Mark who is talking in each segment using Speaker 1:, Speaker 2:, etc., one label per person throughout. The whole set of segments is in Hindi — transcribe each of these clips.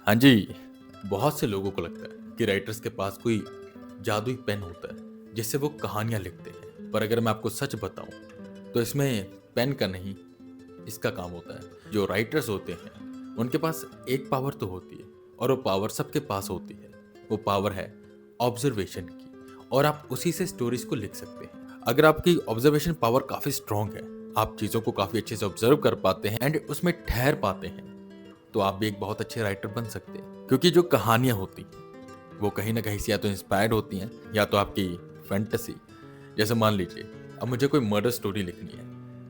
Speaker 1: हाँ जी, बहुत से लोगों को लगता है कि राइटर्स के पास कोई जादुई पेन होता है, जिससे वो कहानियाँ लिखते हैं। पर अगर मैं आपको सच बताऊँ, तो इसमें पेन का नहीं, इसका काम होता है। जो राइटर्स होते हैं, उनके पास एक पावर तो होती है और वो पावर सबके पास होती है। वो पावर है ऑब्जर्वेशन की और आप उसी से स्टोरीज को लिख सकते हैं। अगर आपकी ऑब्जर्वेशन पावर काफ़ी स्ट्रांग है, आप चीज़ों को काफ़ी अच्छे से ऑब्जर्व कर पाते हैं एंड उसमें ठहर पाते हैं, तो आप भी एक बहुत अच्छे राइटर बन सकते हैं। क्योंकि जो कहानियाँ होती हैं, वो कहीं न कहीं से या तो इंस्पायर्ड होती हैं या तो आपकी फैंटेसी। जैसे मान लीजिए, अब मुझे कोई मर्डर स्टोरी लिखनी है,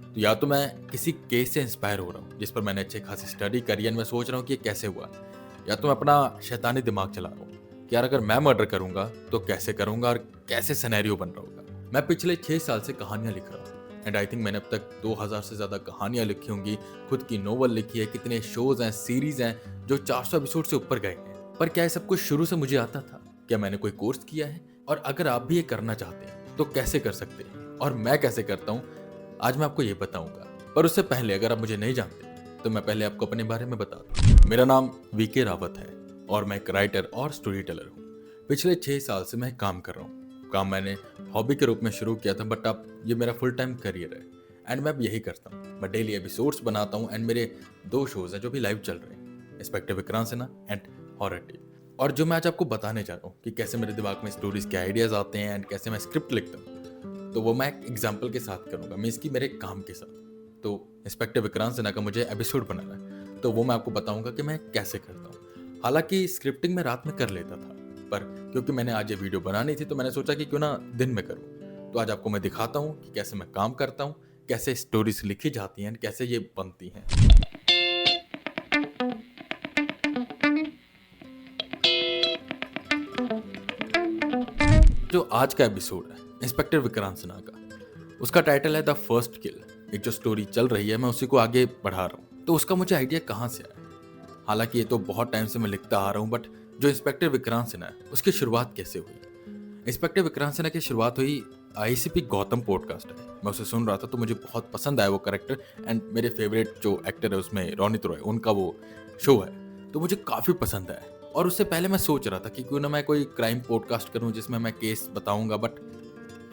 Speaker 1: तो या तो मैं किसी केस से इंस्पायर हो रहा हूँ, जिस पर मैंने अच्छी खासी स्टडी करी है एंड मैं सोच रहा हूँ कि ये कैसे हुआ। या तो मैं अपना शैतानी दिमाग चला रहा हूँ कि यार अगर मैं मर्डर करूँगा, तो कैसे करूँगा और कैसे सिनेरियो बन रहा होगा। मैं पिछले 6 साल से कहानियाँ लिख रहा हूँ एंड आई थिंक मैंने अब तक 2000 से ज़्यादा कहानियाँ लिखी होंगी, खुद की नोवेल लिखी है, कितने शोज़ हैं, सीरीज़ हैं, जो 400 एपिसोड से ऊपर गए हैं। पर क्या ये सब कुछ शुरू से मुझे आता था? क्या मैंने कोई कोर्स किया है? और अगर आप भी ये करना चाहते हैं, तो कैसे कर सकते हैं? और मैं कैसे करता हूँ, आज मैं आपको ये बताऊँगा। पर उससे पहले अगर आप मुझे नहीं जानते, तो मैं पहले आपको अपने बारे में बता दूँ। मेरा नाम वीके रावत है और मैं एक राइटर और स्टोरी टेलर हूँ। पिछले 6 साल से मैं काम कर रहा हूँ। काम मैंने हॉबी के रूप में शुरू किया था, बट अब ये मेरा फुल टाइम करियर है एंड मैं अब यही करता हूँ। मैं डेली एपिसोड्स बनाता हूँ एंड मेरे 2 शोज़ हैं जो भी लाइव चल रहे हैं, inspector Vikrant Sinha and horror tale. और जो मैं आज आपको बताने जा रहा हूँ कि कैसे मेरे दिमाग में स्टोरीज के आइडियाज़ आते हैं एंड कैसे मैं स्क्रिप्ट लिखता हूँ, तो वो मैं एक एग्जाम्पल के साथ करूँगा, मीन्स कि मेरे काम के साथ। तो इंस्पेक्टर विक्रांत सिन्हा का मुझे एपिसोड बनाना है, तो वो मैं आपको बताऊँगा कि मैं कैसे करता हूँ। हालाँकि स्क्रिप्टिंग मैं रात में कर लेता था, पर क्योंकि मैंने आज ये वीडियो बनानी थी, तो मैंने सोचा कि क्यों ना दिन में करूँ। तो आज आपको मैं दिखाता हूँ कि कैसे मैं काम करता हूँ, कैसे स्टोरीज लिखी जाती हैं, कैसे ये बनती हैं। जो आज का एपिसोड है इंस्पेक्टर विक्रांत सिन्हा का, उसका टाइटल है द फर्स्ट किल। एक जो स्टोरी चल रही है, मैं उसी को आगे बढ़ा रहा हूँ। तो उसका मुझे आइडिया कहाँ से आया? हालांकि ये तो बहुत टाइम से मैं लिखता आ रहा हूँ, बट जो इंस्पेक्टर विक्रांत सिन्हा है, उसकी शुरुआत कैसे हुई? इंस्पेक्टर विक्रांत सिन्हा की शुरुआत हुई आईसीपी गौतम पॉडकास्ट है, मैं उसे सुन रहा था, तो मुझे बहुत पसंद आया वो कैरेक्टर एंड मेरे फेवरेट जो एक्टर है उसमें रोनित रॉय, उनका वो शो है, तो मुझे काफ़ी पसंद आया। और उससे पहले मैं सोच रहा था कि क्यों ना मैं कोई क्राइम पॉडकास्ट करूं जिसमें मैं केस बताऊंगा, बट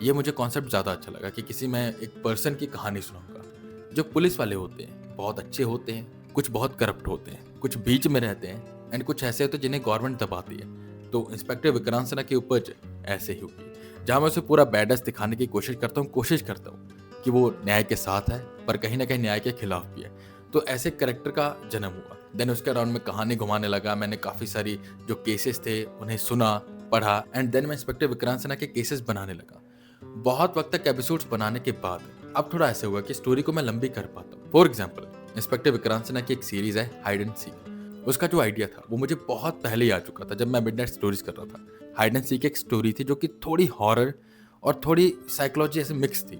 Speaker 1: ये मुझे कॉन्सेप्ट ज़्यादा अच्छा लगा कि किसी मैं एक पर्सन की कहानी सुनाऊंगा। जो पुलिस वाले होते हैं बहुत अच्छे होते हैं, कुछ बहुत करप्ट होते हैं, कुछ बीच में रहते हैं एंड कुछ ऐसे होते हैं जिन्हें गवर्नमेंट दबाती है। तो इंस्पेक्टर विक्रांत सिन्हा की उपज ऐसे ही होगी, जहाँ मैं उसे पूरा बैडस दिखाने की कोशिश करता हूँ कि वो न्याय के साथ है, पर कहीं ना कहीं न्याय के खिलाफ भी है। तो ऐसे करेक्टर का जन्म हुआ। देन उसके अराउंड में कहानी घुमाने लगा, मैंने काफ़ी सारी जो केसेस थे उन्हें सुना, पढ़ा एंड देन मैं इंस्पेक्टर विक्रांत सिन्हा के केसेस बनाने लगा। बहुत वक्त तक एपिसोड्स बनाने के बाद अब थोड़ा ऐसे हुआ कि स्टोरी को मैं लंबी कर पाता हूँ। For example, inspector Vikrant Sinha की एक सीरीज है हाइड एंड सीक। उसका जो आइडिया था वो मुझे बहुत पहले ही आ चुका था, जब मैं मिडनाइट स्टोरीज कर रहा था। हाइड एंड सीक एक स्टोरी थी जो कि थोड़ी हॉरर और थोड़ी साइकोलॉजी ऐसे मिक्स थी।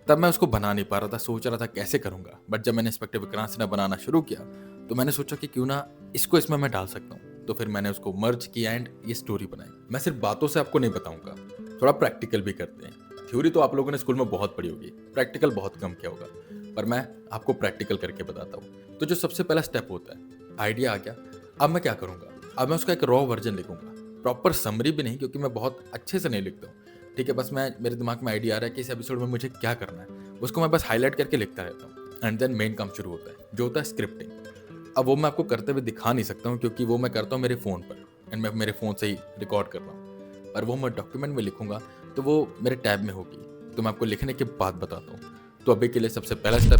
Speaker 1: तब मैं उसको बना नहीं पा रहा था, सोच रहा था कैसे करूंगा, बट जब मैंने इंस्पेक्टर विक्रांत सिन्हा बनाना शुरू किया, तो मैंने सोचा कि क्यों ना इसको इसमें मैं डाल सकता हूँ। तो फिर मैंने उसको मर्ज किया एंड ये स्टोरी बनाई। मैं सिर्फ बातों से आपको नहीं बताऊंगा, थोड़ा प्रैक्टिकल भी करते हैं। थ्योरी तो आप लोगों ने स्कूल में बहुत पढ़ी होगी, प्रैक्टिकल बहुत कम किया होगा, पर मैं आपको प्रैक्टिकल करके बताता हूँ। तो जो सबसे पहला स्टेप होता है, आइडिया आ गया, अब मैं क्या करूँगा? अब मैं उसका एक रॉ वर्जन लिखूंगा, प्रॉपर समरी भी नहीं, क्योंकि मैं बहुत अच्छे से नहीं लिखता हूँ। ठीक है, बस मैं मेरे दिमाग में आइडिया आ रहा है कि इस एपिसोड में मुझे क्या करना है, उसको मैं बस हाईलाइट करके लिखता रहता हूँ एंड देन मेन काम शुरू होता है, जो होता है स्क्रिप्टिंग। अब वो मैं आपको करते हुए दिखा नहीं सकता हूँ, क्योंकि वो मैं करता हूँ मेरे फ़ोन पर एंड मैं मेरे फ़ोन से ही रिकॉर्ड कर रहा हूँ। पर वो मैं डॉक्यूमेंट में लिखूंगा, तो वो मेरे टैब में होगी, तो मैं आपको लिखने के बाद बताता हूँ। तो अभी के लिए सबसे पहला स्टेप,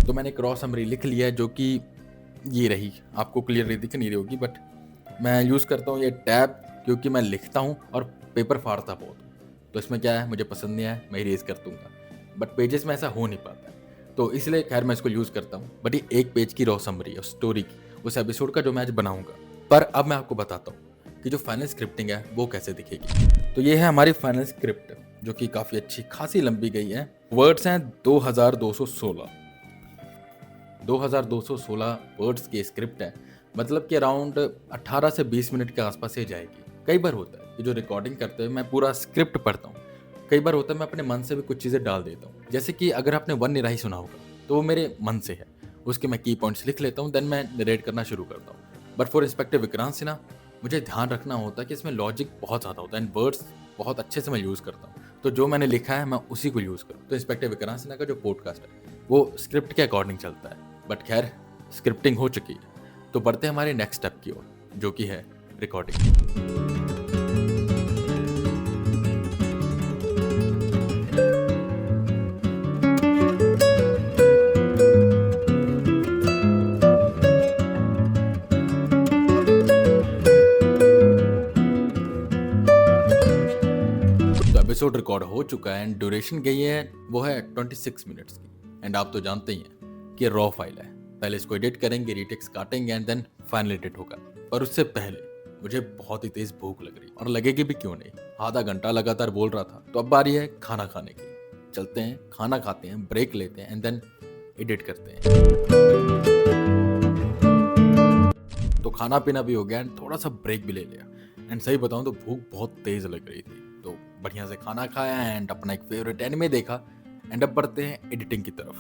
Speaker 1: तो मैंने एक रॉ समरी लिख लिया है, जो कि ये रही। आपको क्लियरली दिख नहीं रही होगी, बट मैं यूज़ करता हूँ ये टैब, क्योंकि मैं लिखता हूँ और पेपर फाड़ता बहुत हूँ। तो इसमें क्या है, मुझे पसंद नहीं आया, मैं इरेज कर दूंगा, बट पेजेस में ऐसा हो नहीं पाता है, तो इसलिए खैर मैं इसको यूज़ करता हूँ। बट ये एक पेज की रॉ समरी है स्टोरी की, उस एपिसोड का जो मैं आज बनाऊंगा। पर अब मैं आपको बताता हूँ कि जो फाइनल स्क्रिप्टिंग है वो कैसे दिखेगी। तो ये है हमारी फाइनल स्क्रिप्ट, जो कि काफ़ी अच्छी खासी लंबी गई है। वर्ड्स हैं 2216, 2216 वर्ड्स की स्क्रिप्ट है, मतलब कि अराउंड 18 से 20 मिनट के आसपास ये जाएगी। कई बार होता है कि जो रिकॉर्डिंग करते हुए मैं पूरा स्क्रिप्ट पढ़ता हूँ। कई बार होता है मैं अपने मन से भी कुछ चीज़ें डाल देता हूँ। जैसे कि अगर आपने वन निराही सुना होगा, तो वो मेरे मन से है। उसके मैं की पॉइंट्स लिख लेता हूँ, देन मैं नरेट करना शुरू करता हूँ। But for inspector Vikrant Sinha मुझे ध्यान रखना होता है कि इसमें लॉजिक बहुत ज़्यादा होता है एंड वर्ड्स बहुत अच्छे से मैं यूज़ करता हूँ। तो जो मैंने लिखा है मैं उसी को यूज़ करूँ। तो इंस्पेक्टर विक्रांत सिन्हा का जो पॉडकास्ट है वो स्क्रिप्ट के अकॉर्डिंग चलता है। बट खैर, स्क्रिप्टिंग हो चुकी है, तो बढ़ते हैं हमारे नेक्स्ट स्टेप की ओर, जो कि है रिकॉर्डिंग। तो एपिसोड रिकॉर्ड हो चुका है एंड ड्यूरेशन गई है वो है 26 मिनट्स की। एंड आप तो जानते ही हैं कि रॉ फाइल है। पहले इसको एडिट करेंगे, रीटेक्स काटेंगे एंड देन फाइनल एडिट होगा। पर उससे पहले मुझे बहुत ही तेज भूख लग रही, और लगेगी भी क्यों नहीं। आधा घंटा लगातार बोल रहा था, तो अब बारी है खाना खाने की। चलते हैं, खाना खाते हैं, ब्रेक लेते हैं एंड देन एडिट करते हैं। तो खाना पीना भी हो गया एंड थोड़ा सा ब्रेक भी ले लिया। एंड सही बताऊं तो भूख बहुत तेज लग रही थी, तो बढ़िया से खाना खाया एंड अपना एक फेवरेट एनिमे देखा। एंड अब बढ़ते हैं एडिटिंग की तरफ।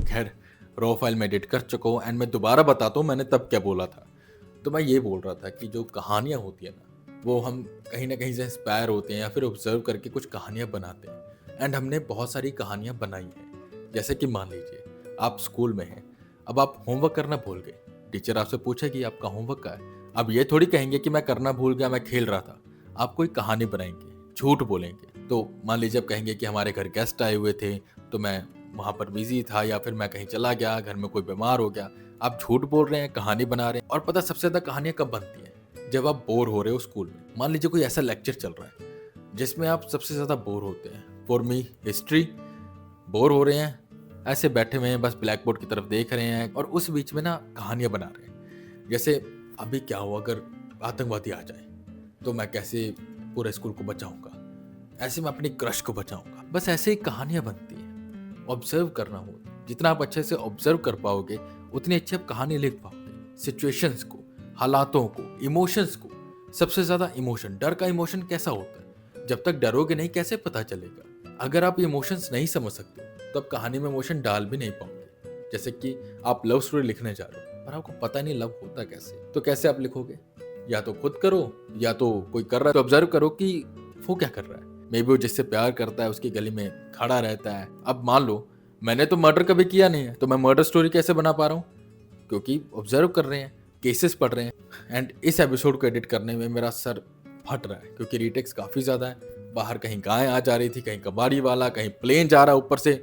Speaker 1: खैर, रॉ फाइल में एडिट कर चुका हूँ एंड मैं दोबारा बताता हूँ मैंने तब क्या बोला था। तो मैं ये बोल रहा था कि जो कहानियाँ होती है ना, वो हम कहीं ना कहीं से इंस्पायर होते हैं या फिर ऑब्जर्व करके कुछ कहानियाँ बनाते हैं। एंड हमने बहुत सारी कहानियाँ बनाई हैं। जैसे कि मान लीजिए आप स्कूल में हैं, अब आप होमवर्क करना भूल गए। टीचर आपसे पूछेगी आपका होमवर्क का है। अब ये थोड़ी कहेंगे कि मैं करना भूल गया, मैं खेल रहा था। आप कोई कहानी बनाएंगे, झूठ बोलेंगे। तो मान लीजिए आप कहेंगे कि हमारे घर गेस्ट आए हुए थे, तो मैं वहाँ पर बिजी था, या फिर मैं कहीं चला गया, घर में कोई बीमार हो गया। आप झूठ बोल रहे हैं, कहानी बना रहे हैं। और पता सबसे ज्यादा कहानियां कब बनती हैं? जब आप बोर हो रहे हो स्कूल में। मान लीजिए कोई ऐसा लेक्चर चल रहा है जिसमें आप सबसे ज्यादा बोर होते हैं। फॉर मी हिस्ट्री, बोर हो रहे हैं, ऐसे बैठे हुए हैं, बस ब्लैक बोर्ड की तरफ देख रहे हैं और उस बीच में ना कहानियां बना रहे हैं। जैसे अभी क्या हो अगर आतंकवादी आ जाए, तो मैं कैसे पूरे स्कूल को बचाऊंगा, ऐसे मैं अपनी क्रश को बचाऊंगा। बस ऐसे ही कहानियां बनती हैं। ऑब्जर्व करना हो, जितना आप अच्छे से ऑब्जर्व कर पाओगे उतनी अच्छी आप कहानी लिख पाओगे। सिचुएशंस को, हालातों को, इमोशंस को। सबसे ज्यादा इमोशन, डर का इमोशन कैसा होता है? जब तक डरोगे नहीं कैसे पता चलेगा? अगर आप इमोशंस नहीं समझ सकते तो आप कहानी में इमोशन डाल भी नहीं पाओगे। जैसे कि आप लव स्टोरी लिखने जा रहे हो पर आपको पता नहीं लव होता कैसे, तो कैसे आप लिखोगे? या तो खुद करो, या तो कोई कर रहा है तो ऑब्जर्व करो कि वो क्या कर रहा है। मे बी वो जिससे प्यार करता है उसकी गली में खड़ा रहता है। अब मान लो मैंने तो मर्डर कभी किया नहीं है, तो मैं मर्डर स्टोरी कैसे बना पा रहा हूँ? क्योंकि ऑब्जर्व कर रहे हैं, केसेस पढ़ रहे हैं। एंड इस एपिसोड को एडिट करने में मेरा सर फट रहा है क्योंकि रीटेक्स काफ़ी ज़्यादा है। बाहर कहीं गाय आ जा रही थी, कहीं कबाड़ी वाला, कहीं प्लेन जा रहा है ऊपर से।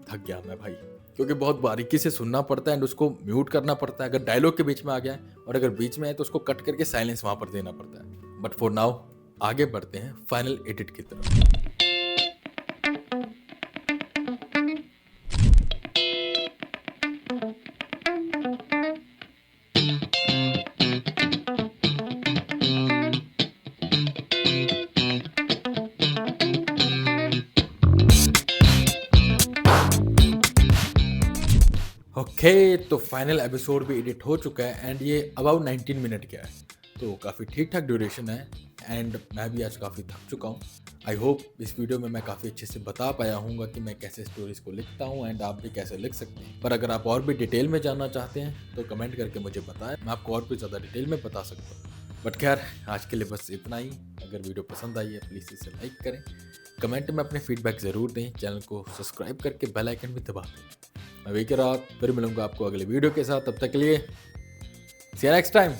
Speaker 1: थक गया मैं भाई, क्योंकि बहुत बारीकी से सुनना पड़ता है एंड उसको म्यूट करना पड़ता है अगर डायलॉग के बीच में आ गया है, और अगर बीच में है तो उसको कट करके साइलेंस वहाँ पर देना पड़ता है। बट फॉर नाउ आगे बढ़ते हैं फाइनल एडिट की तरफ। ओके, तो फाइनल एपिसोड भी एडिट हो चुका है एंड ये अबाउट 19 मिनट का है, तो काफ़ी ठीक ठाक ड्यूरेशन है। एंड मैं भी आज काफ़ी थक चुका हूँ। आई होप इस वीडियो में मैं काफ़ी अच्छे से बता पाया हूँ कि मैं कैसे स्टोरीज को लिखता हूँ एंड आप भी कैसे लिख सकते हैं। पर अगर आप और भी डिटेल में जानना चाहते हैं तो कमेंट करके मुझे बताएं, मैं आपको और भी ज़्यादा डिटेल में बता सकता हूँ। बट खैर, आज के लिए बस इतना ही। अगर वीडियो पसंद आई है प्लीज़ इसे लाइक करें, कमेंट में अपने फीडबैक ज़रूर दें, चैनल को सब्सक्राइब करके बेल आइकन भी दबा दें। मैं विकी रात फिर मिलूंगा आपको अगले वीडियो के साथ। तब तक के लिए सी यू नेक्स्ट टाइम।